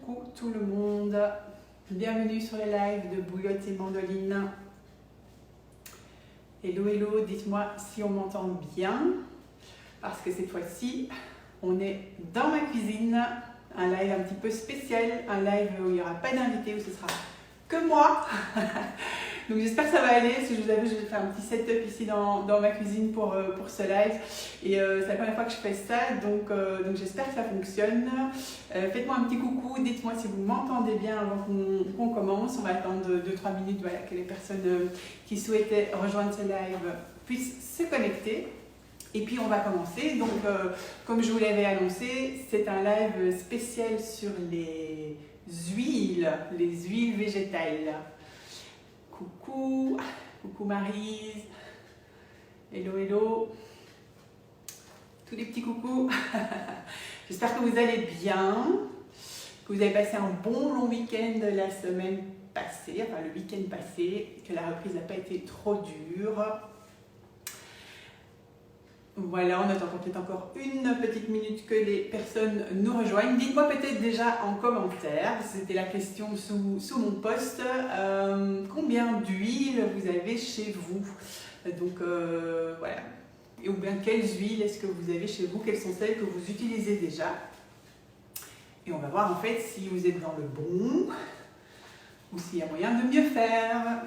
Coucou tout le monde, bienvenue sur les lives de Bouillotte et Mandoline. Hello, hello, dites-moi si on m'entend bien, parce que cette fois-ci, on est dans ma cuisine, un live un petit peu spécial, un live où il n'y aura pas d'invité, où ce sera que moi. Donc j'espère que ça va aller, parce que je vous avoue, je vais faire un petit setup ici dans ma cuisine pour ce live. Et c'est la première fois que je fais ça, donc j'espère que ça fonctionne. Faites-moi un petit coucou, dites-moi si vous m'entendez bien avant qu'on commence. On va attendre 2-3 minutes, voilà, que les personnes qui souhaitaient rejoindre ce live puissent se connecter. Et puis on va commencer. Donc comme je vous l'avais annoncé, c'est un live spécial sur les huiles végétales. Coucou, coucou Maryse, hello, hello, tous les petits coucous. J'espère que vous allez bien, que vous avez passé un bon long week-end la semaine passée, enfin le week-end passé, que la reprise n'a pas été trop dure. Voilà, on attend peut-être encore une petite minute que les personnes nous rejoignent. Dites-moi peut-être déjà en commentaire, c'était la question sous mon post, combien d'huile vous avez chez vous. Donc voilà, ou bien quelles huiles est-ce que vous avez chez vous, quelles sont celles que vous utilisez déjà. Et on va voir en fait si vous êtes dans le bon ou s'il y a moyen de mieux faire.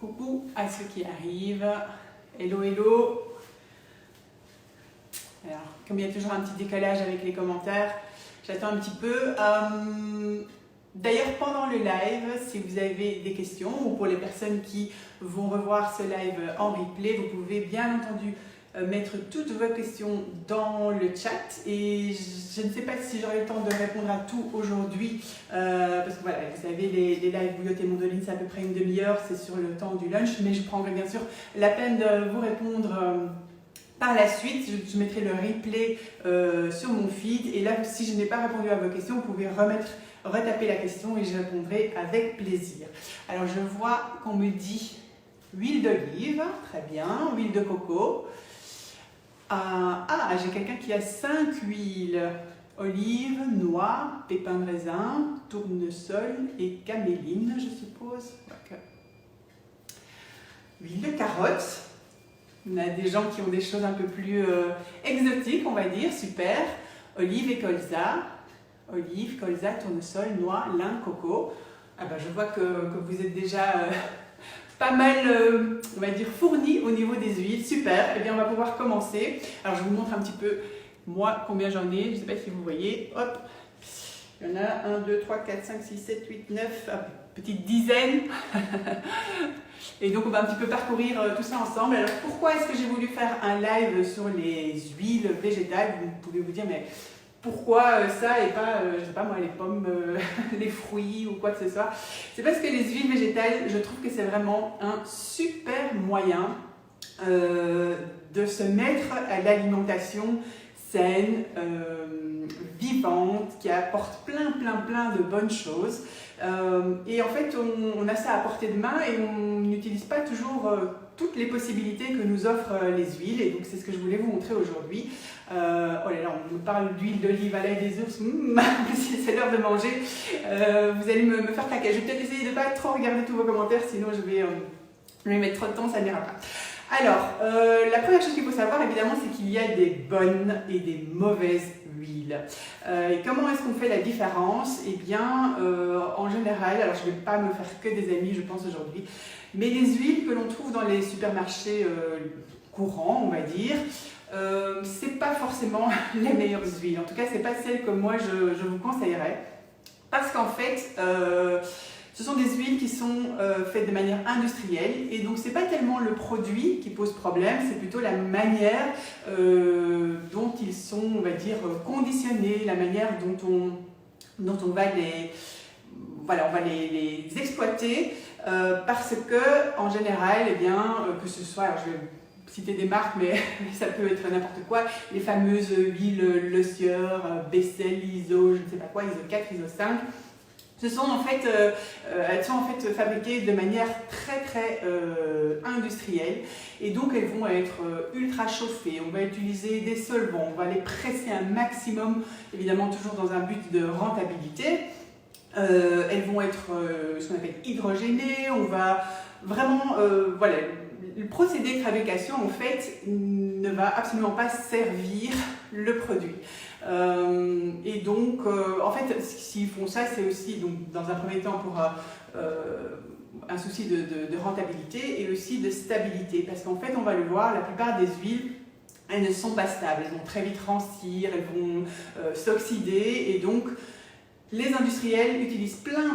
Coucou à ceux qui arrivent, hello hello. Alors, comme il y a toujours un petit décalage avec les commentaires, j'attends un petit peu. D'ailleurs, pendant le live, si vous avez des questions ou pour les personnes qui vont revoir ce live en replay, vous pouvez bien entendu mettre toutes vos questions dans le chat et je ne sais pas si j'aurai le temps de répondre à tout aujourd'hui parce que voilà, vous savez, les lives Bouillotte et Mandoline, c'est à peu près une demi-heure, c'est sur le temps du lunch, mais je prendrai bien sûr la peine de vous répondre par la suite. Je mettrai le replay sur mon feed et là, si je n'ai pas répondu à vos questions, vous pouvez retaper la question et je répondrai avec plaisir. Alors je vois qu'on me dit huile d'olive, très bien, huile de coco. J'ai quelqu'un qui a 5 huiles. Olive, noix, pépins de raisin, tournesol et caméline, je suppose. Okay. Huile de carotte. On a des gens qui ont des choses un peu plus exotiques, on va dire. Super. Olive et colza. Olive, colza, tournesol, noix, lin, coco. Je vois que vous êtes déjà pas mal, on va dire, fourni au niveau des huiles. Super, eh bien on va pouvoir commencer. Alors je vous montre un petit peu, moi, combien j'en ai. Je ne sais pas si vous voyez. Hop, il y en a 1, 2, 3, 4, 5, 6, 7, 8, 9, petite dizaine. Et donc on va un petit peu parcourir tout ça ensemble. Alors pourquoi est-ce que j'ai voulu faire un live sur les huiles végétales? Vous pouvez vous dire, mais pourquoi ça et pas, je sais pas moi, les pommes, les fruits ou quoi que ce soit? C'est parce que les huiles végétales, je trouve que c'est vraiment un super moyen de se mettre à l'alimentation saine, vivante, qui apporte plein de bonnes choses. Et en fait, on a ça à portée de main et on n'utilise pas toujours toutes les possibilités que nous offrent les huiles. Et donc, c'est ce que je voulais vous montrer aujourd'hui. Oh là là, on me parle d'huile d'olive à l'ail des ours. C'est l'heure de manger. Vous allez me faire claquer. Je vais peut-être essayer de ne pas trop regarder tous vos commentaires, sinon je vais mettre trop de temps, ça n'ira pas. Alors, la première chose qu'il faut savoir, évidemment, c'est qu'il y a des bonnes et des mauvaises huiles. Et comment est-ce qu'on fait la différence? Eh bien, en général, alors je ne vais pas me faire que des amis, je pense, aujourd'hui, mais les huiles que l'on trouve dans les supermarchés courants, on va dire, c'est pas forcément les meilleures huiles. En tout cas, c'est pas celles que moi je vous conseillerais. Parce qu'en fait, ce sont des huiles qui sont faites de manière industrielle et donc c'est pas tellement le produit qui pose problème, c'est plutôt la manière dont ils sont, on va dire, conditionnés, la manière dont on va les exploiter parce que en général, eh bien, que ce soit, alors je vais citer des marques, mais ça peut être n'importe quoi, les fameuses huiles Le Sieur, Bessel, ISO, je ne sais pas quoi, ISO 4, ISO 5. Elles sont en fait fabriquées de manière très industrielle et donc elles vont être ultra chauffées. On va utiliser des solvants, on va les presser un maximum, évidemment toujours dans un but de rentabilité. Elles vont être ce qu'on appelle hydrogénées. On va vraiment, voilà, le procédé de fabrication en fait ne va absolument pas servir le produit. Et donc, en fait, s'ils font ça, c'est aussi, donc, dans un premier temps, pour un souci de rentabilité et aussi de stabilité. Parce qu'en fait, on va le voir, la plupart des huiles, elles ne sont pas stables. Elles vont très vite rancir, elles vont s'oxyder. Et donc, les industriels utilisent plein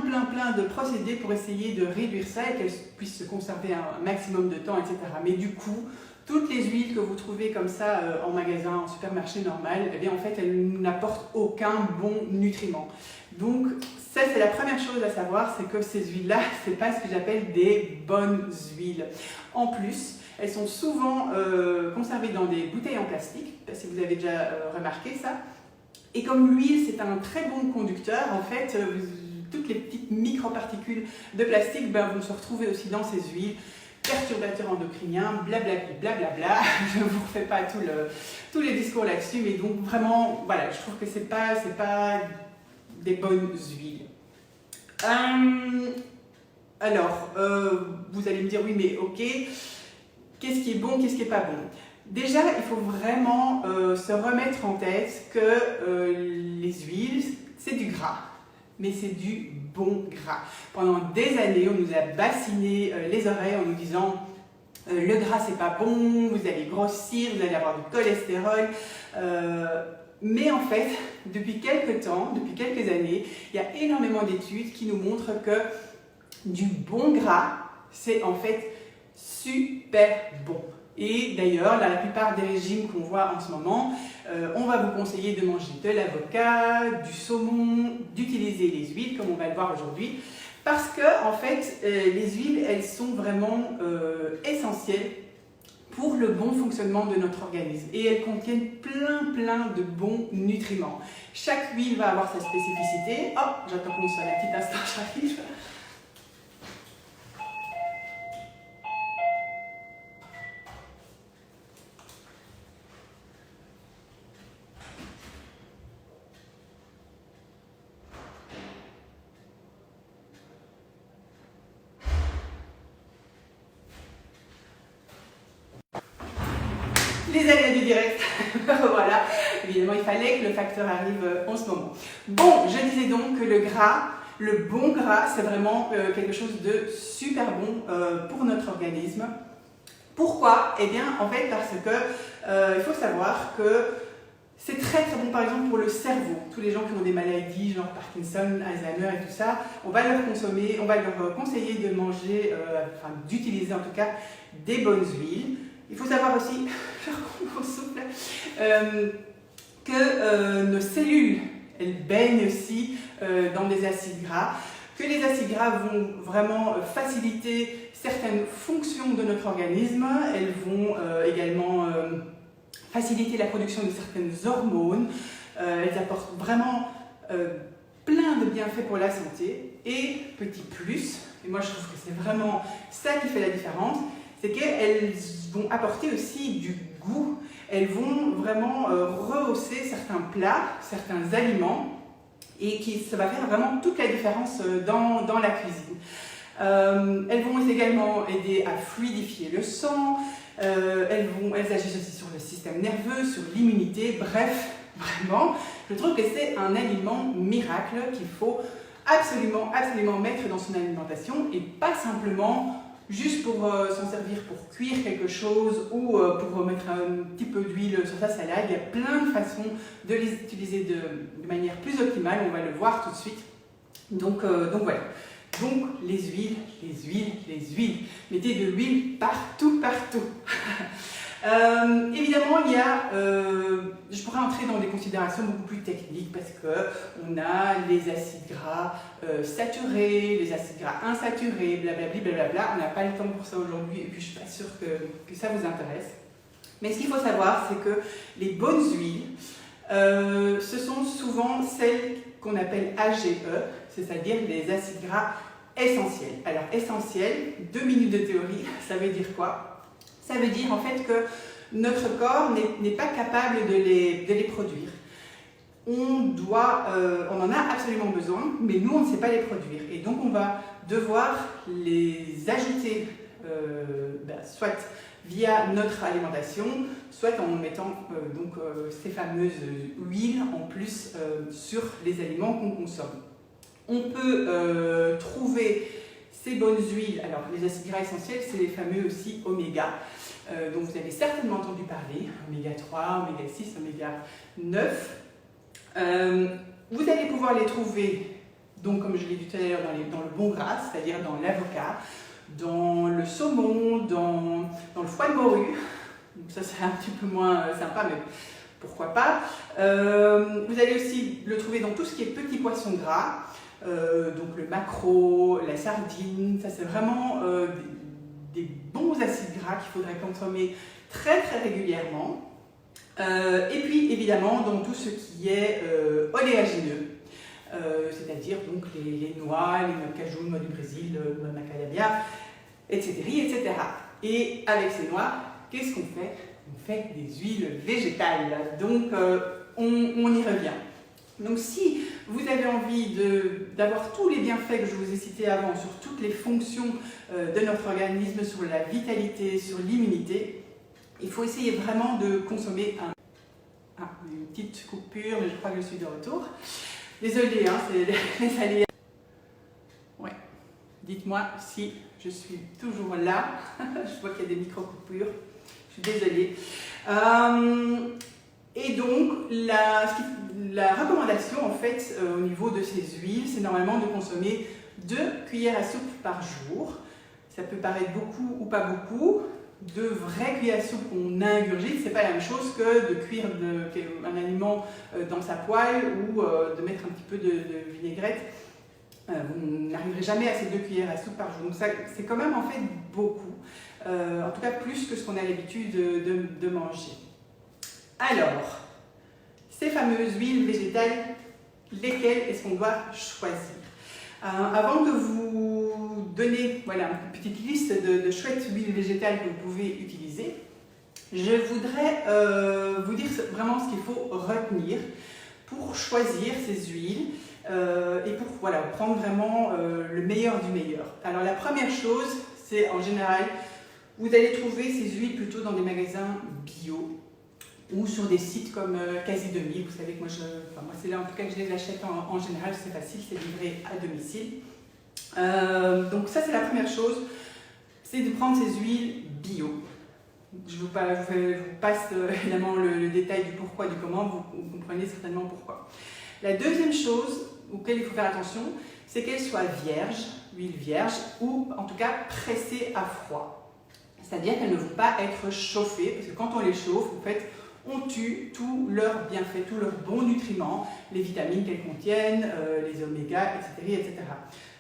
de procédés pour essayer de réduire ça et qu'elles puissent se conserver un maximum de temps, etc. Mais du coup, toutes les huiles que vous trouvez comme ça en magasin, en supermarché normal, eh bien en fait elles n'apportent aucun bon nutriment. Donc ça c'est la première chose à savoir, c'est que ces huiles-là, c'est pas ce que j'appelle des bonnes huiles. En plus, elles sont souvent conservées dans des bouteilles en plastique, si vous avez déjà remarqué ça. Et comme l'huile c'est un très bon conducteur, en fait, toutes les petites microparticules de plastique vont se retrouver aussi dans ces huiles. Perturbateurs endocriniens, blablabla, je ne vous refais pas tous les discours là-dessus, mais donc vraiment, voilà, je trouve que c'est pas des bonnes huiles. Alors, vous allez me dire, oui, mais ok, qu'est-ce qui est bon, qu'est-ce qui n'est pas bon? Déjà, il faut vraiment se remettre en tête que les huiles, c'est du gras, mais c'est du bon gras. Pendant des années, on nous a bassiné les oreilles en nous disant le gras c'est pas bon, vous allez grossir, vous allez avoir du cholestérol. Mais en fait, depuis quelques temps, depuis quelques années, il y a énormément d'études qui nous montrent que du bon gras, c'est en fait super bon. Et d'ailleurs, la plupart des régimes qu'on voit en ce moment, on va vous conseiller de manger de l'avocat, du saumon, d'utiliser les huiles, comme on va le voir aujourd'hui, parce que en fait, les huiles, elles sont vraiment essentielles pour le bon fonctionnement de notre organisme. Et elles contiennent plein de bons nutriments. Chaque huile va avoir sa spécificité. Oh, j'attends qu'on soit un petit instant, j'arrive. Les aléas du direct, voilà, évidemment il fallait que le facteur arrive en ce moment. Bon, je disais donc que le gras, le bon gras, c'est vraiment quelque chose de super bon pour notre organisme. Pourquoi? Eh bien, en fait, parce que il faut savoir que c'est très bon, par exemple, pour le cerveau. Tous les gens qui ont des maladies, genre Parkinson, Alzheimer et tout ça, on va leur conseiller de manger, enfin d'utiliser en tout cas, des bonnes huiles. Il faut savoir aussi, je reprends mon souffle, que nos cellules, elles baignent aussi dans des acides gras, que les acides gras vont vraiment faciliter certaines fonctions de notre organisme, elles vont également faciliter la production de certaines hormones, elles apportent vraiment plein de bienfaits pour la santé. Et petit plus, et moi je trouve que c'est vraiment ça qui fait la différence, c'est qu'elles vont apporter aussi du goût. Elles vont vraiment rehausser certains plats, certains aliments, et ça va faire vraiment toute la différence dans la cuisine. Elles vont également aider à fluidifier le sang, elles agissent aussi sur le système nerveux, sur l'immunité, bref, vraiment, je trouve que c'est un aliment miracle qu'il faut absolument mettre dans son alimentation et pas simplement juste pour s'en servir pour cuire quelque chose ou pour mettre un petit peu d'huile sur sa salade. Il y a plein de façons de les utiliser de manière plus optimale, on va le voir tout de suite. Donc voilà. Donc les huiles. Mettez de l'huile partout. Évidemment, il y a, je pourrais entrer dans des considérations beaucoup plus techniques parce qu'on a les acides gras saturés, les acides gras insaturés, blablabla. On n'a pas le temps pour ça aujourd'hui et puis je ne suis pas sûre que ça vous intéresse. Mais ce qu'il faut savoir, c'est que les bonnes huiles, ce sont souvent celles qu'on appelle AGE, c'est-à-dire les acides gras essentiels. Alors essentiels, 2 minutes de théorie, ça veut dire quoi? Ça veut dire en fait que notre corps n'est pas capable de les produire. On en a absolument besoin, mais nous on ne sait pas les produire. Et donc on va devoir les ajouter soit via notre alimentation, soit en mettant ces fameuses huiles en plus sur les aliments qu'on consomme. On peut trouver ces bonnes huiles, alors les acides gras essentiels, c'est les fameux aussi oméga, dont vous avez certainement entendu parler, oméga 3, oméga 6, oméga 9. Vous allez pouvoir les trouver, donc comme je l'ai dit tout à l'heure, dans le bon gras, c'est-à-dire dans l'avocat, dans le saumon, dans le foie de morue. Donc ça c'est un petit peu moins sympa, mais pourquoi pas. Vous allez aussi le trouver dans tout ce qui est petits poissons gras, donc le maquereau, la sardine. Ça c'est vraiment des bons acides gras qu'il faudrait consommer très très régulièrement. Et puis évidemment dans tout ce qui est oléagineux, c'est-à-dire donc les noix, les noix de cajou, noix du Brésil, noix de macadamia, etc., etc. Et avec ces noix, qu'est-ce qu'on fait? On fait des huiles végétales, donc on y revient. Donc si vous avez envie d'avoir tous les bienfaits que je vous ai cités avant, sur toutes les fonctions de notre organisme, sur la vitalité, sur l'immunité, il faut essayer vraiment de consommer une petite coupure, mais je crois que je suis de retour. Désolée, hein, c'est les aléas. Ouais. Dites-moi si je suis toujours là. Je vois qu'il y a des micro-coupures. Je suis désolée. Et donc, la recommandation, en fait, au niveau de ces huiles, c'est normalement de consommer 2 cuillères à soupe par jour. Ça peut paraître beaucoup ou pas beaucoup. 2 vraies cuillères à soupe qu'on ingurgite, c'est pas la même chose que de cuire un aliment dans sa poêle ou de mettre un petit peu de vinaigrette. Vous n'arriverez jamais à ces 2 cuillères à soupe par jour. Donc c'est quand même en fait beaucoup, en tout cas plus que ce qu'on a l'habitude de manger. Alors, ces fameuses huiles végétales, lesquelles est-ce qu'on doit choisir? Avant de vous donner une petite liste de chouettes huiles végétales que vous pouvez utiliser, je voudrais vous dire vraiment ce qu'il faut retenir pour choisir ces huiles et pour prendre vraiment le meilleur du meilleur. Alors la première chose, c'est en général, vous allez trouver ces huiles plutôt dans des magasins bio ou sur des sites comme Quasi 2000. Vous savez que moi c'est là en tout cas que je les achète en général, c'est facile, c'est livré à domicile. Donc ça c'est la première chose, c'est de prendre ces huiles bio. Je vous passe évidemment le détail du pourquoi, du comment, vous comprenez certainement pourquoi. La deuxième chose auquel il faut faire attention, c'est qu'elles soient vierges, huile vierge, ou en tout cas pressées à froid. C'est-à-dire qu'elles ne vont pas être chauffées, parce que quand on les chauffe, en fait, on tue tous leurs bienfaits, tous leurs bons nutriments, les vitamines qu'elles contiennent, les oméga, etc., etc.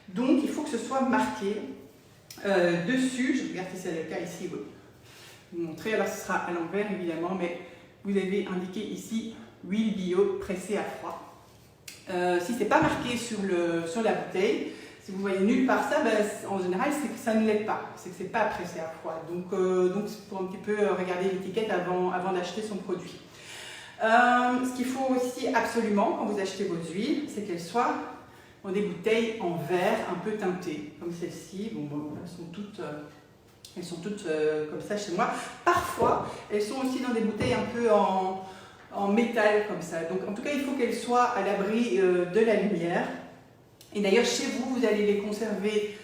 Donc il faut que ce soit marqué dessus, je regarde si c'est le cas ici, oui. Vous montrer, alors ce sera à l'envers évidemment, mais vous avez indiqué ici huile bio pressée à froid. Si ce n'est pas marqué sur la bouteille, si vous voyez nulle part ça, en général c'est que ça ne l'est pas, c'est que ce n'est pas pressé à froid. Donc c'est pour un petit peu regarder l'étiquette avant d'acheter son produit. Ce qu'il faut aussi absolument quand vous achetez vos huiles, c'est qu'elles soient dans des bouteilles en verre un peu teintées, comme celle-ci. Elles sont toutes comme ça chez moi. Parfois, elles sont aussi dans des bouteilles un peu en métal comme ça. Donc en tout cas, il faut qu'elles soient à l'abri de la lumière. Et d'ailleurs, chez vous, vous allez les conserver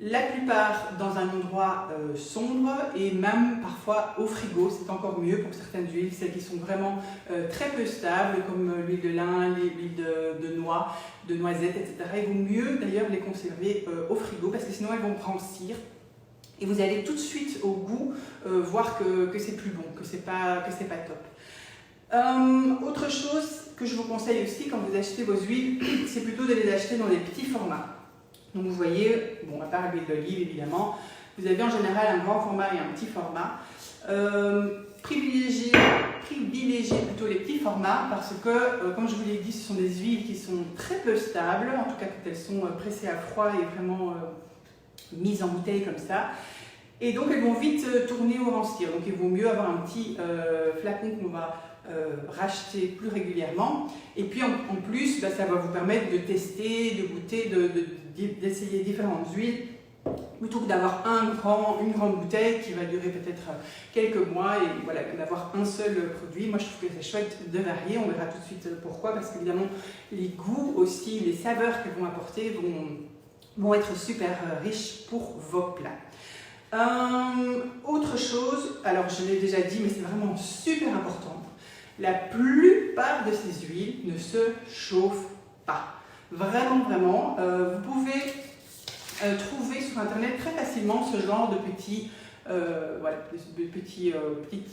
la plupart dans un endroit sombre et même parfois au frigo. C'est encore mieux pour certaines huiles, celles qui sont vraiment très peu stables, comme l'huile de lin, l'huile de noix, de noisettes, etc. Il vaut mieux d'ailleurs les conserver au frigo parce que sinon elles vont rancir. Et vous allez tout de suite au goût voir que c'est plus bon, que c'est pas top. Autre chose que je vous conseille aussi quand vous achetez vos huiles, c'est plutôt de les acheter dans des petits formats. Donc vous voyez, à part l'huile d'olive évidemment, vous avez en général un grand format et un petit format. privilégiez plutôt les petits formats parce que, comme je vous l'ai dit, ce sont des huiles qui sont très peu stables, en tout cas quand elles sont pressées à froid et vraiment mises en bouteille comme ça. Et donc elles vont vite tourner ou rancir. Donc il vaut mieux avoir un petit flacon qu'on va racheter plus régulièrement. Et puis en plus, ça va vous permettre de tester, de goûter, d'essayer différentes huiles, plutôt que d'avoir une grande bouteille qui va durer peut-être quelques mois et voilà, d'avoir un seul produit. Moi je trouve que c'est chouette de varier, on verra tout de suite pourquoi, parce qu'évidemment les goûts aussi, les saveurs qu'elles vont apporter vont être super riches pour vos plats. Autre chose, alors je l'ai déjà dit mais c'est vraiment super important, la plupart de ces huiles ne se chauffent pas. Vraiment, vous pouvez trouver sur internet très facilement ce genre de petites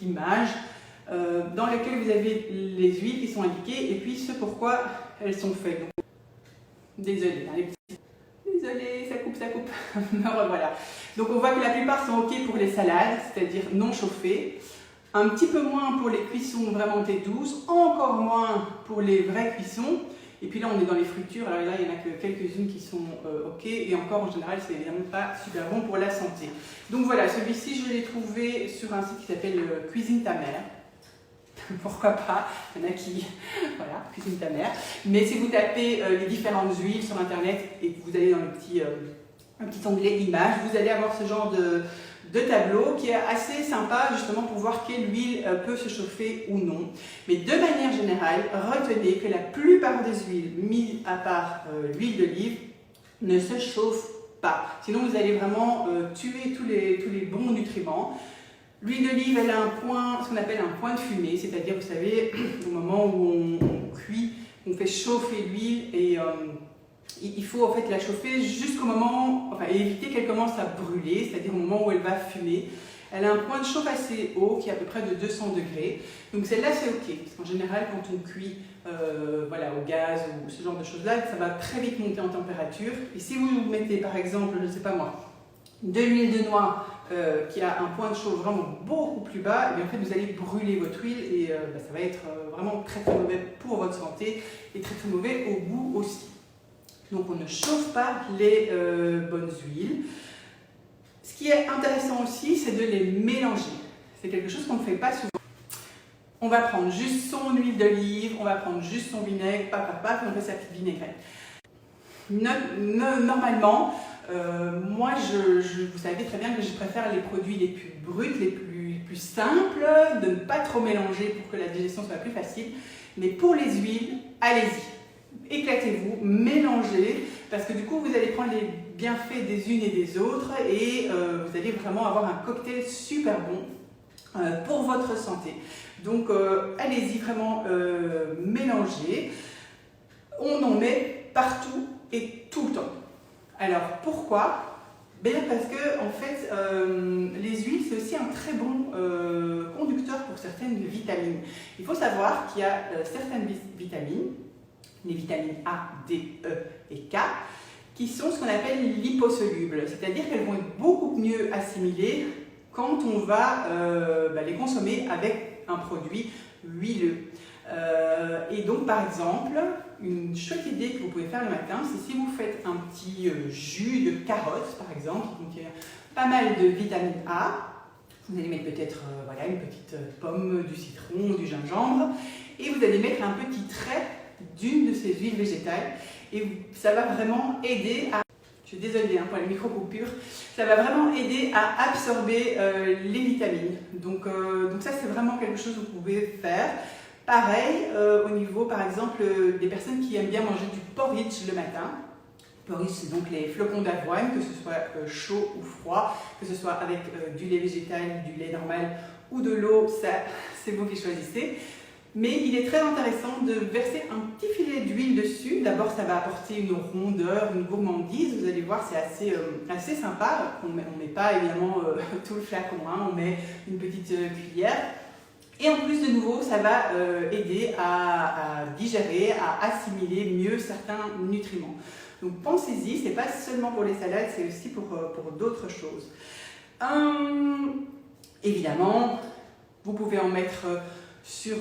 images dans lesquelles vous avez les huiles qui sont indiquées et puis ce pourquoi elles sont faites. Donc, désolé, hein, désolé, ça coupe. Voilà. Donc on voit que la plupart sont ok pour les salades, c'est-à-dire non chauffées. Un petit peu moins pour les cuissons vraiment thé douce, encore moins pour les vraies cuissons. Et puis là, on est dans les fritures, alors là, il n'y en a que quelques-unes qui sont ok, et encore en général, c'est évidemment pas super bon pour la santé. Donc voilà, celui-ci, je l'ai trouvé sur un site qui s'appelle Cuisine ta mère. Pourquoi pas, il y en a qui, voilà, Cuisine ta mère. Mais si vous tapez les différentes huiles sur internet et que vous allez dans le un petit onglet images, vous allez avoir ce genre de tableau qui est assez sympa justement pour voir quelle huile peut se chauffer ou non. Mais de manière générale, retenez que la plupart des huiles, mis à part l'huile d'olive, ne se chauffent pas. Sinon vous allez vraiment tuer tous les bons nutriments. L'huile d'olive, elle a un point, ce qu'on appelle un point de fumée, c'est-à-dire, vous savez, au moment où on cuit, on fait chauffer l'huile et il faut en fait la chauffer jusqu'au moment, enfin éviter qu'elle commence à brûler, c'est-à-dire au moment où elle va fumer. Elle a un point de chauffe assez haut qui est à peu près de 200 degrés. Donc celle-là c'est ok, parce qu'en général quand on cuit voilà, au gaz ou ce genre de choses-là, ça va très vite monter en température. Et si vous mettez par exemple, je ne sais pas moi, de l'huile de noix qui a un point de chauffe vraiment beaucoup plus bas, et bien en fait vous allez brûler votre huile et ça va être vraiment très mauvais pour votre santé et très mauvais au goût aussi. Donc on ne chauffe pas les bonnes huiles. Ce qui est intéressant aussi, c'est de les mélanger. C'est quelque chose qu'on ne fait pas souvent. On va prendre juste son huile d'olive, on va prendre juste son vinaigre, paf, on fait sa petite vinaigrette. Normalement, moi, vous savez très bien que je préfère les produits les plus bruts, les plus simples, de ne pas trop mélanger pour que la digestion soit plus facile. Mais pour les huiles, allez-y. Éclatez-vous, mélangez, parce que du coup vous allez prendre les bienfaits des unes et des autres et vous allez vraiment avoir un cocktail super bon pour votre santé. Donc allez-y, vraiment mélangez. On en met partout et tout le temps. Alors pourquoi? Bien parce que en fait les huiles c'est aussi un très bon conducteur pour certaines vitamines. Il faut savoir qu'il y a certaines vitamines, les vitamines A, D, E et K, qui sont ce qu'on appelle liposolubles, c'est-à-dire qu'elles vont être beaucoup mieux assimilées quand on va les consommer avec un produit huileux. Et donc par exemple, une chouette idée que vous pouvez faire le matin, c'est si vous faites un petit jus de carotte par exemple, qui contient pas mal de vitamine A, vous allez mettre peut-être voilà, une petite pomme, du citron, du gingembre, et vous allez mettre un petit trait d'une de ces huiles végétales et ça va vraiment aider à, je suis désolée pour les micro-coupures, ça va vraiment aider à absorber les vitamines. Donc ça c'est vraiment quelque chose que vous pouvez faire. Pareil au niveau par exemple des personnes qui aiment bien manger du porridge le matin. Porridge c'est donc les flocons d'avoine, que ce soit chaud ou froid, que ce soit avec du lait végétal, du lait normal ou de l'eau, ça c'est vous qui choisissez. Mais il est très intéressant de verser un petit filet d'huile dessus. D'abord, ça va apporter une rondeur, une gourmandise. Vous allez voir, c'est assez sympa. On ne met pas évidemment tout le flacon, hein. On met une petite cuillère. Et en plus, de nouveau, ça va aider à digérer, à assimiler mieux certains nutriments. Donc pensez-y, ce n'est pas seulement pour les salades, c'est aussi pour d'autres choses. Évidemment, Vous pouvez en mettre sur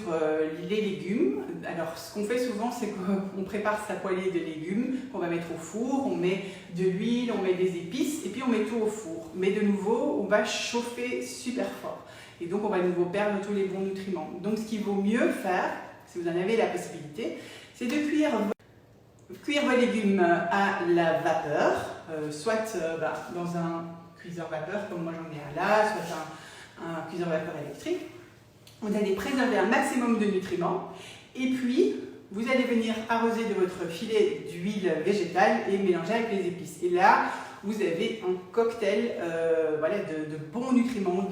les légumes. Alors ce qu'on fait souvent, c'est qu'on prépare sa poêlée de légumes qu'on va mettre au four, on met de l'huile, on met des épices et puis on met tout au four. Mais de nouveau, on va chauffer super fort et donc on va de nouveau perdre tous les bons nutriments. Donc ce qu'il vaut mieux faire, si vous en avez la possibilité, c'est de cuire vos légumes à la vapeur, soit dans un cuiseur vapeur comme moi j'en ai un là, soit un cuiseur vapeur électrique. Vous allez préserver un maximum de nutriments et puis vous allez venir arroser de votre filet d'huile végétale et mélanger avec les épices. Et là, vous avez un cocktail de bons nutriments,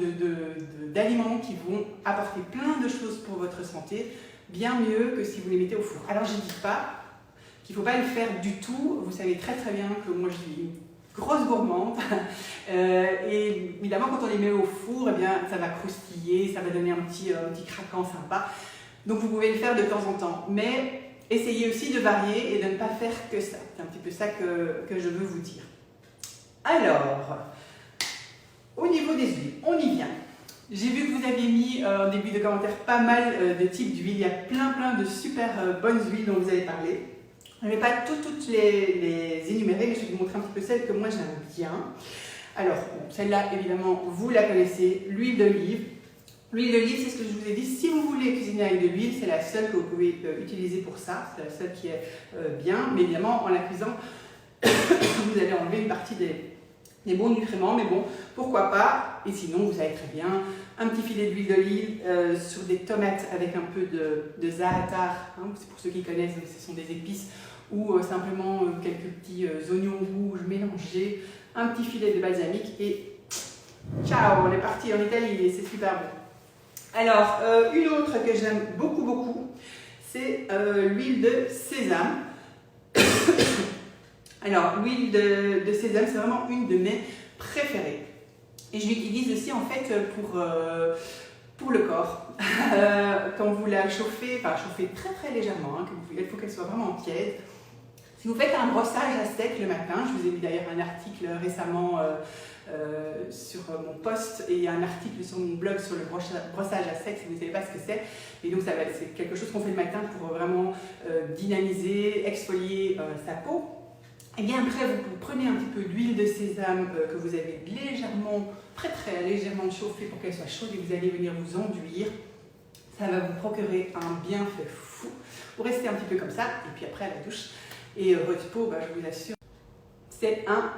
d'aliments qui vont apporter plein de choses pour votre santé, bien mieux que si vous les mettez au four. Alors je ne dis pas qu'il ne faut pas le faire du tout, vous savez très très bien que moi je suis grosse gourmande et évidemment quand on les met au four, eh bien, ça va croustiller, ça va donner un petit craquant sympa. Donc vous pouvez le faire de temps en temps, mais essayez aussi de varier et de ne pas faire que ça. C'est un petit peu ça que je veux vous dire. Alors, au niveau des huiles, on y vient. J'ai vu que vous aviez mis en début de commentaire pas mal de types d'huiles. Il y a plein de super bonnes huiles dont vous avez parlé. Je ne vais pas toutes les énumérer, mais je vais vous montrer un petit peu celles que moi j'aime bien. Alors, celle-là, évidemment, vous la connaissez, l'huile d'olive. L'huile d'olive, c'est ce que je vous ai dit. Si vous voulez cuisiner avec de l'huile, c'est la seule que vous pouvez utiliser pour ça. C'est la seule qui est bien. Mais évidemment, en la cuisant, vous allez enlever une partie des bons nutriments. Mais bon, pourquoi pas. Et sinon, vous savez très bien, un petit filet d'huile d'olive sur des tomates avec un peu de za'atar. Hein, c'est pour ceux qui connaissent, ce sont des épices. Ou simplement quelques petits oignons rouges mélangés, un petit filet de balsamique et ciao, on est parti en Italie et c'est super bon. Alors, une autre que j'aime beaucoup, c'est l'huile de sésame. Alors, l'huile de sésame, c'est vraiment une de mes préférées. Et je l'utilise aussi en fait pour le corps. Quand vous la chauffez, chauffez très légèrement, hein, il faut qu'elle soit vraiment tiède. Si vous faites un brossage à sec le matin, je vous ai mis d'ailleurs un article récemment sur mon post et un article sur mon blog sur le brossage à sec si vous ne savez pas ce que c'est. Et donc c'est quelque chose qu'on fait le matin pour vraiment dynamiser, exfolier sa peau. Et bien après, vous prenez un petit peu d'huile de sésame que vous avez légèrement, très légèrement chauffée pour qu'elle soit chaude et vous allez venir vous enduire. Ça va vous procurer un bienfait fou. Vous restez un petit peu comme ça et puis après à la douche. Et votre peau, je vous assure, c'est un...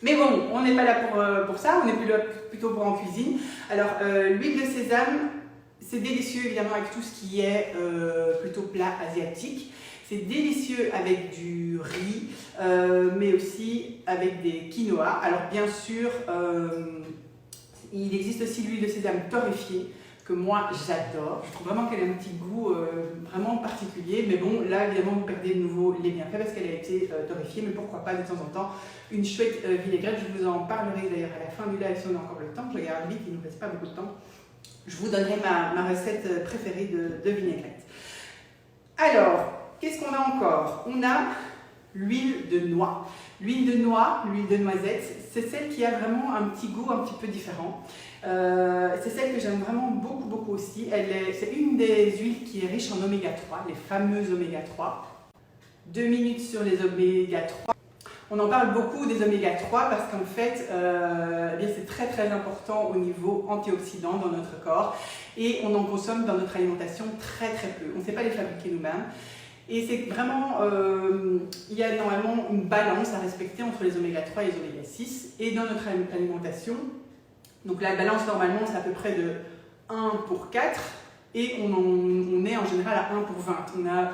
Mais bon, on n'est pas là pour ça, on est plutôt pour en cuisine. Alors, l'huile de sésame, c'est délicieux évidemment avec tout ce qui est plutôt plat asiatique. C'est délicieux avec du riz, mais aussi avec des quinoa. Alors bien sûr, il existe aussi l'huile de sésame torréfiée, que moi j'adore. Je trouve vraiment qu'elle a un petit goût vraiment particulier, mais bon, là évidemment vous perdez de nouveau les bienfaits parce qu'elle a été torréfiée, mais pourquoi pas de temps en temps une chouette vinaigrette. Je vous en parlerai d'ailleurs à la fin du live si on a encore le temps. Je regarde vite, il ne nous reste pas beaucoup de temps. Je vous donnerai ma recette préférée de vinaigrette. Alors, qu'est-ce qu'on a encore? On a l'huile de noix. L'huile de noix, l'huile de noisette, c'est celle qui a vraiment un petit goût un petit peu différent. C'est celle que j'aime vraiment beaucoup aussi. C'est une des huiles qui est riche en oméga 3, les fameux oméga 3. 2 minutes sur les oméga 3. On en parle beaucoup des oméga 3 parce qu'en fait, c'est très important au niveau antioxydant dans notre corps et on en consomme dans notre alimentation très peu. On ne sait pas les fabriquer nous-mêmes. Et c'est vraiment, il y a normalement une balance à respecter entre les oméga 3 et les oméga 6. Et dans notre alimentation, donc la balance normalement c'est à peu près de 1 pour 4 et on est en général à 1 pour 20. On a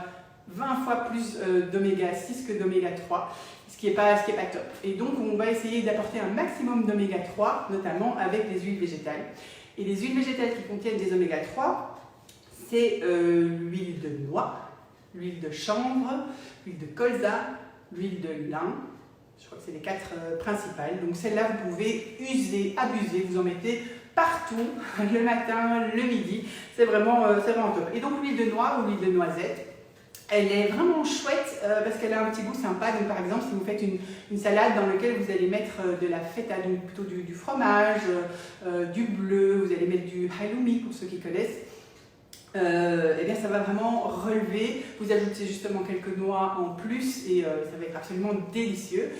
20 fois plus d'oméga 6 que d'oméga 3, ce qui est pas top. Et donc on va essayer d'apporter un maximum d'oméga 3, notamment avec les huiles végétales. Et les huiles végétales qui contiennent des oméga 3, c'est l'huile de noix, l'huile de chanvre, l'huile de colza, l'huile de lin. Je crois que c'est les 4 principales. Donc celle-là, vous pouvez user, abuser, vous en mettez partout, le matin, le midi. C'est vraiment top. Et donc l'huile de noix ou l'huile de noisette, Elle est vraiment chouette parce qu'elle a un petit goût sympa. Donc par exemple, si vous faites une salade dans laquelle vous allez mettre de la feta, donc plutôt du fromage, du bleu, vous allez mettre du halloumi pour ceux qui connaissent, et bien ça va vraiment relever. Vous ajoutez justement quelques noix en plus et ça va être absolument délicieux.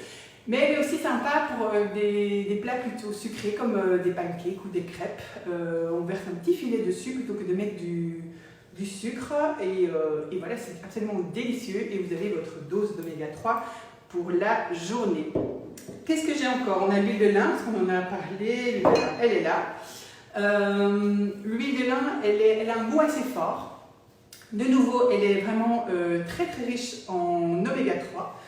Mais elle est aussi sympa pour des plats plutôt sucrés comme des pancakes ou des crêpes. On verse un petit filet dessus plutôt que de mettre du sucre et voilà, c'est absolument délicieux et vous avez votre dose d'oméga 3 pour la journée. Qu'est-ce que j'ai encore? On a l'huile de lin, parce qu'on en a parlé, elle est là. L'huile de lin, elle a un goût assez fort. De nouveau, elle est vraiment très très riche en oméga 3.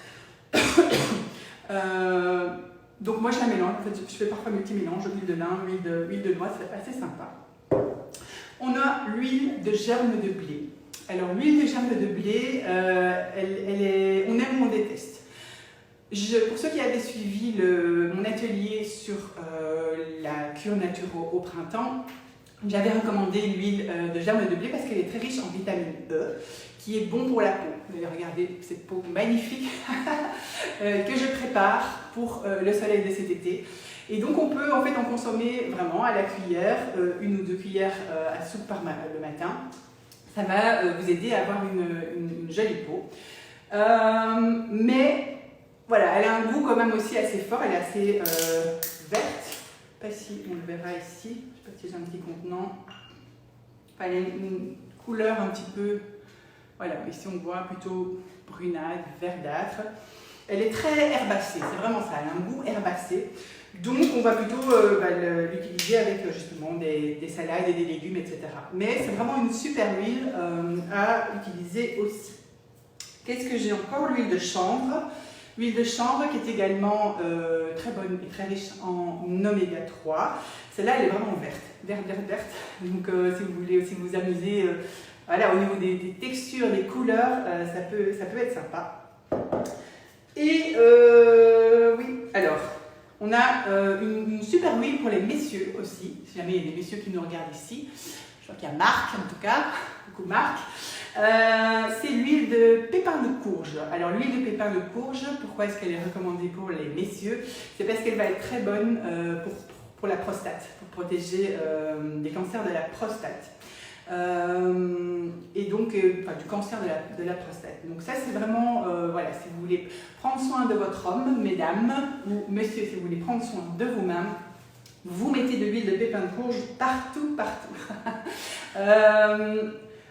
Donc moi je la mélange, en fait, je fais parfois mes petits mélanges, huile de lin, huile de noix, c'est assez sympa. On a l'huile de germe de blé. Alors l'huile de germe de blé, on aime ou on déteste. Pour ceux qui avaient suivi mon atelier sur la cure naturo au printemps, j'avais recommandé l'huile de germe de blé parce qu'elle est très riche en vitamine E, qui est bon pour la peau. Vous allez regarder cette peau magnifique que je prépare pour le soleil de cet été. Et donc on peut en fait en consommer vraiment à la cuillère, 1 ou 2 cuillères à soupe le matin. Ça va vous aider à avoir une jolie peau. Mais voilà, elle a un goût quand même aussi assez fort, elle est assez verte. Je ne sais pas si on le verra ici, je ne sais pas si j'ai un petit contenant. Enfin, elle a une couleur un petit peu, voilà, ici on voit plutôt brunâtre, verdâtre. Elle est très herbacée, c'est vraiment ça, elle a un goût herbacé. Donc on va plutôt l'utiliser avec justement des salades et des légumes, etc. Mais c'est vraiment une super huile à utiliser aussi. Qu'est-ce que j'ai encore? L'huile de chanvre. L'huile de chanvre qui est également très bonne et très riche en oméga 3. Celle-là, elle est vraiment verte. Donc si vous voulez aussi vous amuser voilà, au niveau des textures, des couleurs, ça peut être sympa. Et oui, alors, on a une super huile pour les messieurs aussi, si jamais il y a des messieurs qui nous regardent ici. Je crois qu'il y a Marc en tout cas, coucou Marc. C'est l'huile de pépins de courge. Alors l'huile de pépins de courge, pourquoi est-ce qu'elle est recommandée pour les messieurs? C'est parce qu'elle va être très bonne pour la prostate, pour protéger des cancers de la prostate. Et donc du cancer de la prostate. Donc ça c'est vraiment, voilà, si vous voulez prendre soin de votre homme, mesdames, ou messieurs, si vous voulez prendre soin de vous-même, vous mettez de l'huile de pépins de courge partout.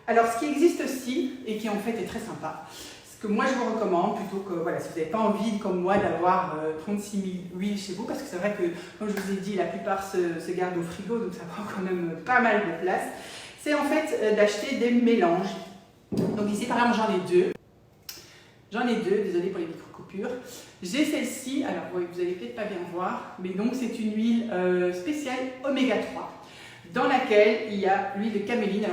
Alors ce qui existe aussi, et qui en fait est très sympa, ce que moi je vous recommande, plutôt que, voilà, si vous n'avez pas envie comme moi d'avoir 36 000 huiles chez vous, parce que c'est vrai que, comme je vous ai dit, la plupart se gardent au frigo, donc ça prend quand même pas mal de place, c'est en fait d'acheter des mélanges. Donc ici par exemple j'en ai deux, désolé pour les micro-coupures. J'ai celle-ci, alors vous allez peut-être pas bien voir, mais donc c'est une huile spéciale oméga 3, dans laquelle il y a l'huile de caméline.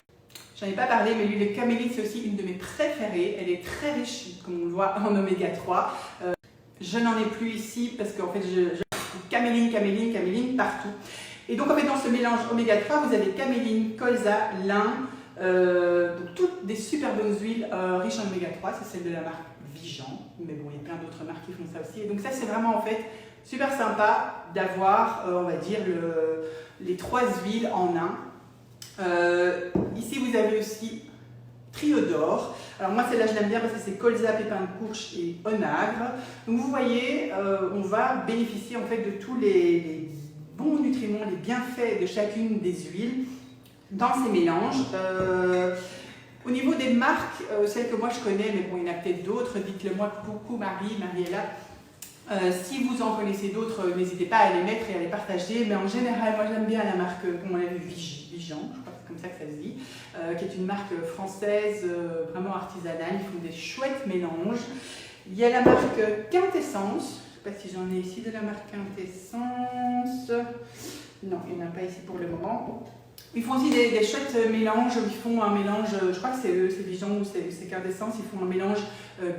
J'en ai pas parlé, mais l'huile de caméline c'est aussi une de mes préférées. Elle est très riche, comme on le voit, en oméga 3. Je n'en ai plus ici parce qu'en fait je caméline partout. Et donc en fait dans ce mélange oméga 3, vous avez caméline, colza, lin, donc toutes des super bonnes huiles riches en oméga 3. C'est celle de la marque Vigan, mais bon il y a plein d'autres marques qui font ça aussi. Et donc ça c'est vraiment en fait super sympa d'avoir, on va dire, les 3 huiles en un. Ici vous avez aussi Triodor. Alors moi celle-là je l'aime bien parce que c'est colza, pépins de courge et onagre. Donc vous voyez, on va bénéficier en fait de tous les bons nutriments, les bienfaits de chacune des huiles dans ces mélanges. Au niveau des marques, celles que moi je connais, mais bon il y en a peut-être d'autres, dites-le moi, coucou Marie est là. Si vous en connaissez d'autres, n'hésitez pas à les mettre et à les partager. Mais en général, moi j'aime bien la marque, comme on l'a vu, Vigan, je crois que c'est comme ça que ça se dit, qui est une marque française vraiment artisanale. Ils font des chouettes mélanges. Il y a la marque Quintessence. Je ne sais pas si j'en ai ici de la marque Quintessence. Non, il n'y en a pas ici pour le moment. Ils font aussi des chouettes mélanges. Ils font un mélange, je crois que c'est Vigan ou c'est Quintessence. Ils font un mélange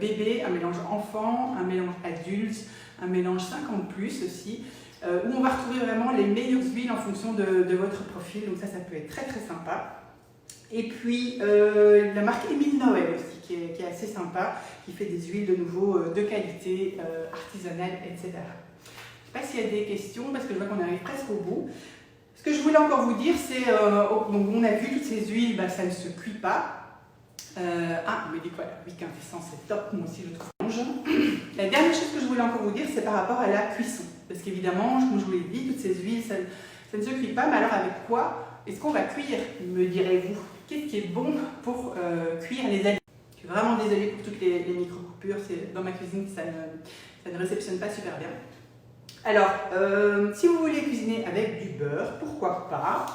bébé, un mélange enfant, un mélange adulte, un mélange 50+ aussi, où on va retrouver vraiment les meilleures huiles en fonction de votre profil. Donc ça peut être très très sympa. Et puis la marque Émile Noël aussi, qui est assez sympa, qui fait des huiles de nouveau de qualité, artisanales, etc. Je ne sais pas s'il y a des questions, parce que je vois qu'on arrive presque au bout. Ce que je voulais encore vous dire, c'est, donc on a vu toutes ces huiles, bah, ça ne se cuit pas. On me dit quoi, la huile quintessence, c'est top, moi aussi je trouve. La dernière chose que je voulais encore vous dire, c'est par rapport à la cuisson. Parce qu'évidemment, comme je vous l'ai dit, toutes ces huiles, ça ne se cuit pas, mais alors avec quoi est-ce qu'on va cuire, me direz-vous? Qu'est-ce qui est bon pour cuire les aliments? Je suis vraiment désolée pour toutes les micro-coupures, dans ma cuisine, ça ne réceptionne pas super bien. Alors, si vous voulez cuisiner avec du beurre, pourquoi pas?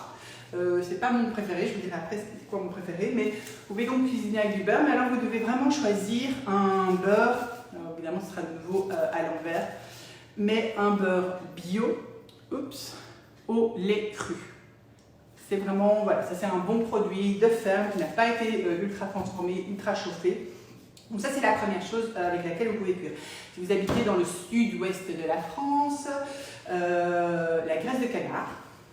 C'est pas mon préféré, je vous dirai après c'est quoi mon préféré, mais vous pouvez donc cuisiner avec du beurre, mais alors vous devez vraiment choisir un beurre, alors évidemment ce sera de nouveau à l'envers, mais un beurre bio, au lait cru. C'est vraiment, voilà, ça c'est un bon produit de ferme qui n'a pas été ultra transformé, ultra chauffé. Donc ça c'est la première chose avec laquelle vous pouvez cuire. Si vous habitez dans le sud-ouest de la France, la graisse de canard.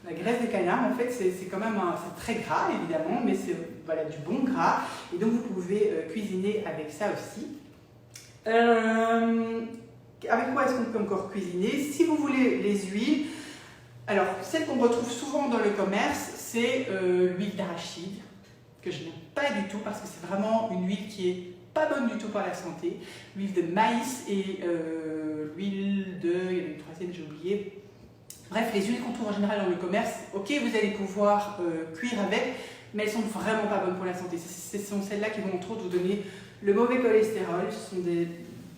La graisse de canard, en fait, c'est quand même c'est très gras, évidemment, mais c'est voilà, du bon gras. Et donc, vous pouvez cuisiner avec ça aussi. Avec quoi est-ce qu'on peut encore cuisiner? Si vous voulez les huiles, alors, celle qu'on retrouve souvent dans le commerce, c'est l'huile d'arachide, que je n'aime pas du tout, parce que c'est vraiment une huile qui est pas bonne du tout pour la santé. L'huile de maïs et l'huile de... il y avait une troisième, j'ai oublié. Bref, les huiles qu'on trouve en général dans le commerce, ok, vous allez pouvoir cuire avec, mais elles sont vraiment pas bonnes pour la santé. Ce sont celles-là qui vont entre autres vous donner le mauvais cholestérol. Ce sont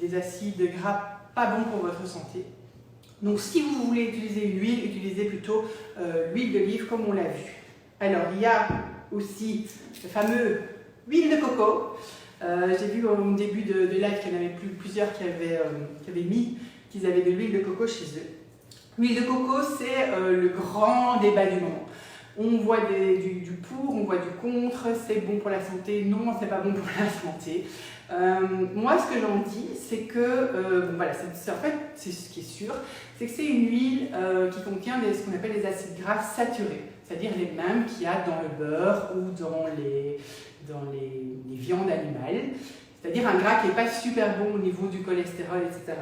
des acides gras pas bons pour votre santé. Donc si vous voulez utiliser une huile, utilisez plutôt l'huile d'olive comme on l'a vu. Alors il y a aussi le fameux huile de coco. J'ai vu au début de live qu'il y en avait plusieurs qui avaient mis qu'ils avaient de l'huile de coco chez eux. L'huile de coco, c'est le grand débat du moment. On voit du pour, on voit du contre, c'est bon pour la santé, non, c'est pas bon pour la santé. Moi, ce que j'en dis, c'est que, voilà, en fait, c'est ce qui est sûr, c'est que c'est une huile qui contient ce qu'on appelle des acides gras saturés, c'est-à-dire les mêmes qu'il y a dans le beurre ou dans les viandes animales, c'est-à-dire un gras qui n'est pas super bon au niveau du cholestérol, etc.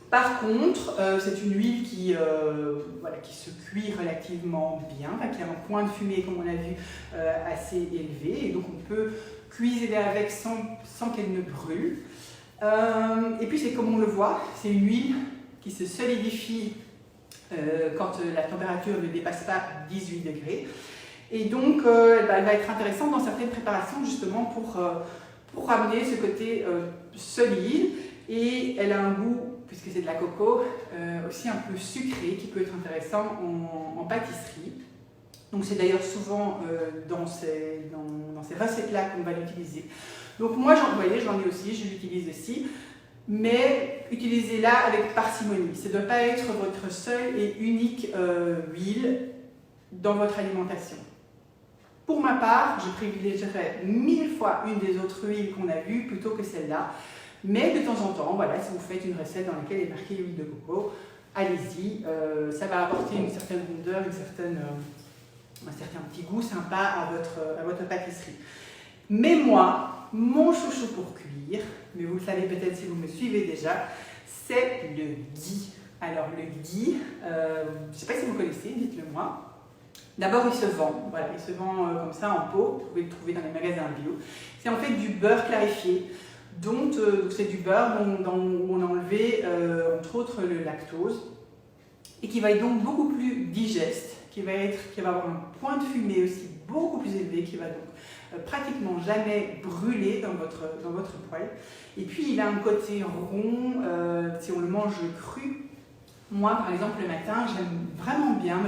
Par contre, c'est une huile qui se cuit relativement bien, qui a un point de fumée, comme on l'a vu, assez élevé, et donc on peut cuisiner avec sans qu'elle ne brûle. Et puis, c'est comme on le voit, c'est une huile qui se solidifie quand la température ne dépasse pas 18 degrés. Et donc, elle va être intéressante dans certaines préparations, justement, pour ramener ce côté solide. Et elle a un goût, puisque c'est de la coco, aussi un peu sucré, qui peut être intéressant en pâtisserie. Donc c'est d'ailleurs souvent dans ces recettes-là qu'on va l'utiliser. Donc moi, vous voyez, j'en ai aussi, je l'utilise aussi, mais utilisez-la avec parcimonie. Ça ne doit pas être votre seule et unique huile dans votre alimentation. Pour ma part, je privilégierais 1000 fois une des autres huiles qu'on a vues plutôt que celle-là. Mais de temps en temps, voilà, si vous faites une recette dans laquelle est marqué huile de coco, allez-y, ça va apporter une certaine rondeur, un certain petit goût sympa à votre pâtisserie. Mais moi, mon chouchou pour cuire, mais vous le savez peut-être si vous me suivez déjà, c'est le ghee. Alors le ghee, je ne sais pas si vous connaissez, dites-le moi. D'abord, il se vend, voilà, il se vend comme ça en pot, vous pouvez le trouver dans les magasins bio. C'est en fait du beurre clarifié. Donc c'est du beurre dont on a enlevé entre autres le lactose et qui va être donc beaucoup plus digeste, qui va avoir un point de fumée aussi beaucoup plus élevé, qui va donc pratiquement jamais brûler dans votre poêle. Et puis il a un côté rond si on le mange cru. Moi par exemple le matin j'aime vraiment bien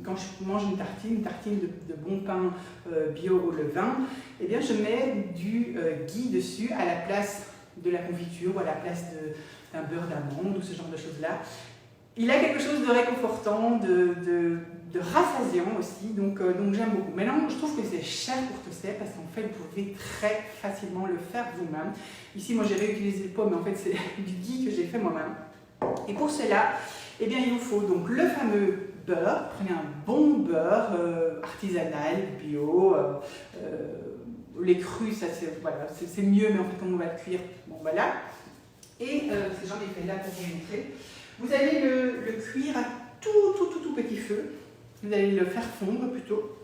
quand je mange une tartine de bon pain bio au levain, eh bien je mets du ghee dessus à la place de la confiture ou à la place d'un beurre d'amande ou ce genre de choses-là. Il a quelque chose de réconfortant, de rassasiant aussi, donc j'aime beaucoup. Maintenant, je trouve que c'est cher pour tout ça parce qu'en fait, vous pouvez très facilement le faire vous-même. Ici, moi j'ai réutilisé le pot, mais en fait c'est du ghee que j'ai fait moi-même. Et pour cela, eh bien, il vous faut donc le fameux beurre. Prenez un bon beurre artisanal, bio. Les crus, ça c'est voilà, mieux, mais en fait, comme on va le cuire, bon voilà. Et parce que j'en ai fait là pour vous montrer. Vous allez le cuire à tout petit feu. Vous allez le faire fondre plutôt.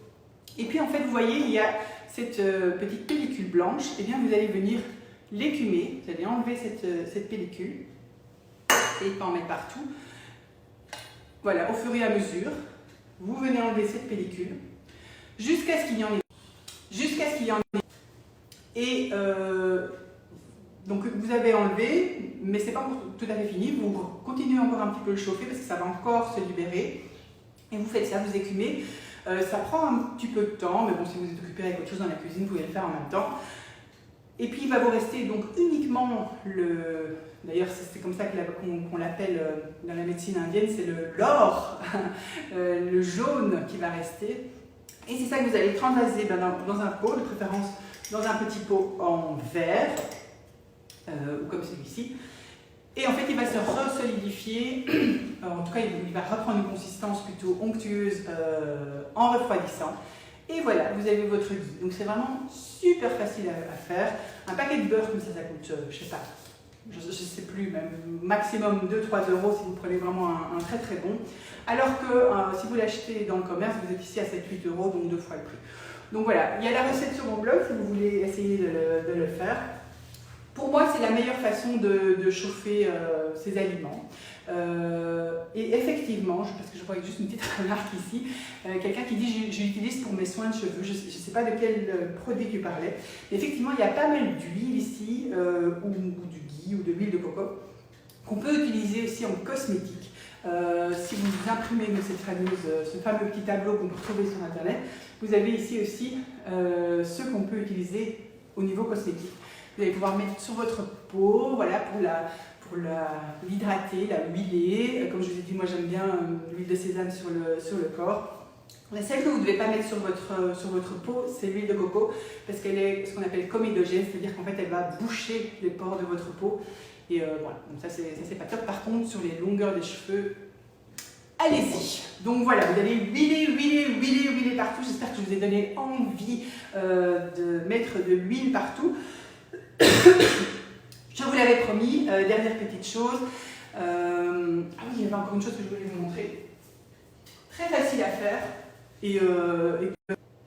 Et puis en fait, vous voyez, il y a cette petite pellicule blanche. Et bien, vous allez venir l'écumer. Vous allez enlever cette pellicule. Essayez de ne pas en mettre partout. Voilà, au fur et à mesure, vous venez enlever cette pellicule jusqu'à ce qu'il y en ait. Et donc vous avez enlevé, mais ce n'est pas encore tout à fait fini. Vous continuez encore un petit peu le chauffer parce que ça va encore se libérer. Et vous faites ça, vous écumez. Ça prend un petit peu de temps, mais bon, si vous êtes occupé avec autre chose dans la cuisine, vous pouvez le faire en même temps. Et puis il va vous rester donc uniquement le... D'ailleurs, c'est comme ça qu'on l'appelle dans la médecine indienne, c'est l'or, le jaune qui va rester. Et c'est ça que vous allez transvaser dans un pot, de préférence dans un petit pot en verre, ou comme celui-ci. Et en fait, il va se resolidifier, en tout cas, il va reprendre une consistance plutôt onctueuse en refroidissant. Et voilà, vous avez votre ghee. Donc c'est vraiment super facile à faire. Un paquet de beurre comme ça coûte, je sais pas, je ne sais plus, même maximum 2-3 euros si vous prenez vraiment un très très bon. Alors que si vous l'achetez dans le commerce, vous êtes ici à 7-8 euros, donc 2 fois le prix. Donc voilà, il y a la recette sur mon blog si vous voulez essayer de le faire. Pour moi, c'est la meilleure façon de chauffer ces aliments. Et effectivement, parce que je vois juste une petite remarque ici, quelqu'un qui dit je l'utilise pour mes soins de cheveux, je ne sais pas de quel produit tu parlais, mais effectivement, il y a pas mal d'huile ici, ou du ghee, ou de l'huile de coco, qu'on peut utiliser aussi en cosmétique. Si vous imprimez ce fameux petit tableau qu'on peut trouver sur internet, vous avez ici aussi ceux qu'on peut utiliser au niveau cosmétique. Vous allez pouvoir mettre sur votre peau, voilà, pour l'hydrater, la huiler. Comme je vous ai dit, moi j'aime bien l'huile de sésame sur le corps. Celle que vous ne devez pas mettre sur votre peau, c'est l'huile de coco, parce qu'elle est ce qu'on appelle comédogène, c'est-à-dire qu'en fait elle va boucher les pores de votre peau. Et voilà, donc ça c'est pas top. Par contre, sur les longueurs des cheveux, allez-y. Donc voilà, vous allez huiler partout. J'espère que je vous ai donné envie de mettre de l'huile partout. Je vous l'avais promis, dernière petite chose. Ah oui, il y avait encore une chose que je voulais vous montrer. Très facile à faire.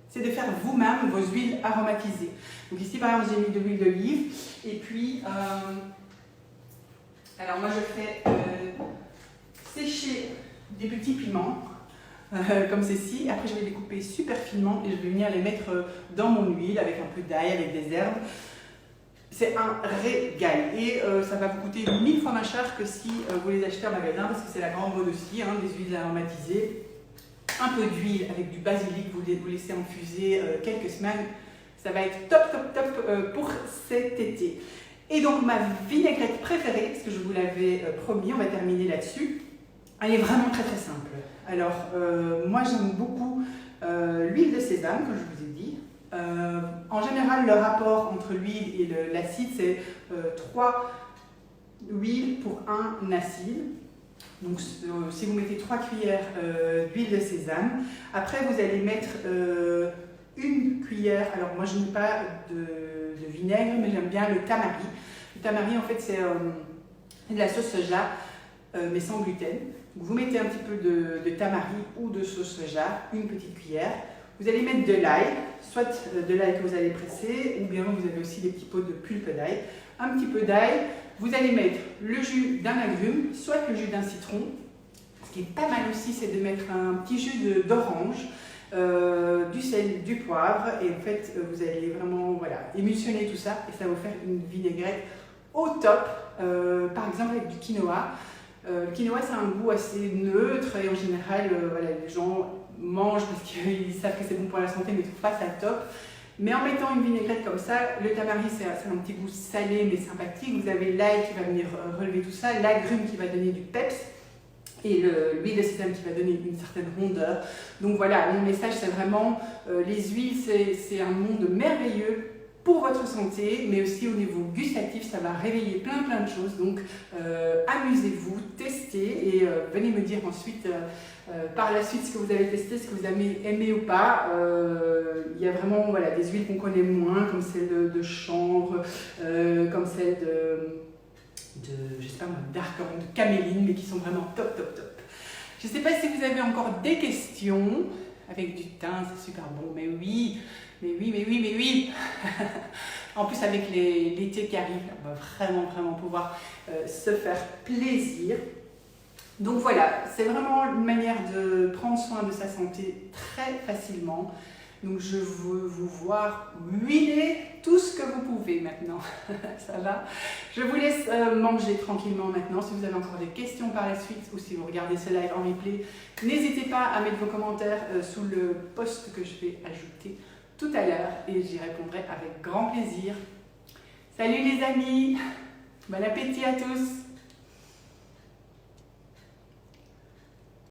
C'est de faire vous-même vos huiles aromatisées. Donc ici, par exemple, j'ai mis de l'huile d'olive. Et puis, alors moi, je fais sécher des petits piments. Comme ceci. Après, je vais les couper super finement et je vais venir les mettre dans mon huile avec un peu d'ail, avec des herbes. C'est un régal et ça va vous coûter 1000 fois moins cher que si vous les achetez en magasin parce que c'est la grande mode aussi, hein, des huiles aromatisées. Un peu d'huile avec du basilic, vous laissez infuser quelques semaines. Ça va être top pour cet été. Et donc ma vinaigrette préférée, parce que je vous l'avais promis, on va terminer là-dessus. Elle est vraiment très simple. Alors moi j'aime beaucoup l'huile de sésame, comme je vous ai dit. En général, le rapport entre l'huile et l'acide, c'est 3 huiles pour 1 acide. Donc, si vous mettez 3 cuillères d'huile de sésame, après vous allez mettre 1 cuillère. Alors, moi je ne mets pas de vinaigre, mais j'aime bien le tamari. Le tamari, en fait, c'est de la sauce soja, mais sans gluten. Donc, vous mettez un petit peu de tamari ou de sauce soja, 1 petite cuillère. Vous allez mettre de l'ail, soit de l'ail que vous allez presser, ou bien vous avez aussi des petits pots de pulpe d'ail. Un petit peu d'ail, vous allez mettre le jus d'un agrume, soit le jus d'un citron. Ce qui est pas mal aussi, c'est de mettre un petit jus d'orange, du sel, du poivre, et en fait, vous allez vraiment émulsionner tout ça, et ça va vous faire une vinaigrette au top, par exemple avec du quinoa. Le quinoa, c'est un goût assez neutre, et en général, les gens mangent parce qu'ils savent que c'est bon pour la santé, mais ils ne trouvent pas ça top. Mais en mettant une vinaigrette comme ça, le tamari c'est un petit goût salé mais sympathique. Vous avez l'ail qui va venir relever tout ça, l'agrume qui va donner du peps et l'huile de sésame qui va donner une certaine rondeur. Donc voilà, mon message c'est vraiment les huiles, c'est un monde merveilleux pour votre santé, mais aussi au niveau gustatif, ça va réveiller plein de choses. Donc amusez-vous, testez et venez me dire ensuite par la suite ce que vous avez testé, ce que vous avez aimé ou pas. Il y a vraiment voilà, des huiles qu'on connaît moins, comme celle de chanvre, comme celle je sais pas moi, d'argan, de caméline, mais qui sont vraiment top. Je ne sais pas si vous avez encore des questions. Avec du thym, c'est super bon, mais oui. En plus, avec l'été qui arrive, on va vraiment pouvoir se faire plaisir. Donc voilà, c'est vraiment une manière de prendre soin de sa santé très facilement. Donc je veux vous voir huiler tout ce que vous pouvez maintenant. Ça va? Je vous laisse manger tranquillement maintenant. Si vous avez encore des questions par la suite ou si vous regardez ce live en replay, n'hésitez pas à mettre vos commentaires sous le post que je vais ajouter tout à l'heure et j'y répondrai avec grand plaisir. Salut les amis, bon appétit à tous!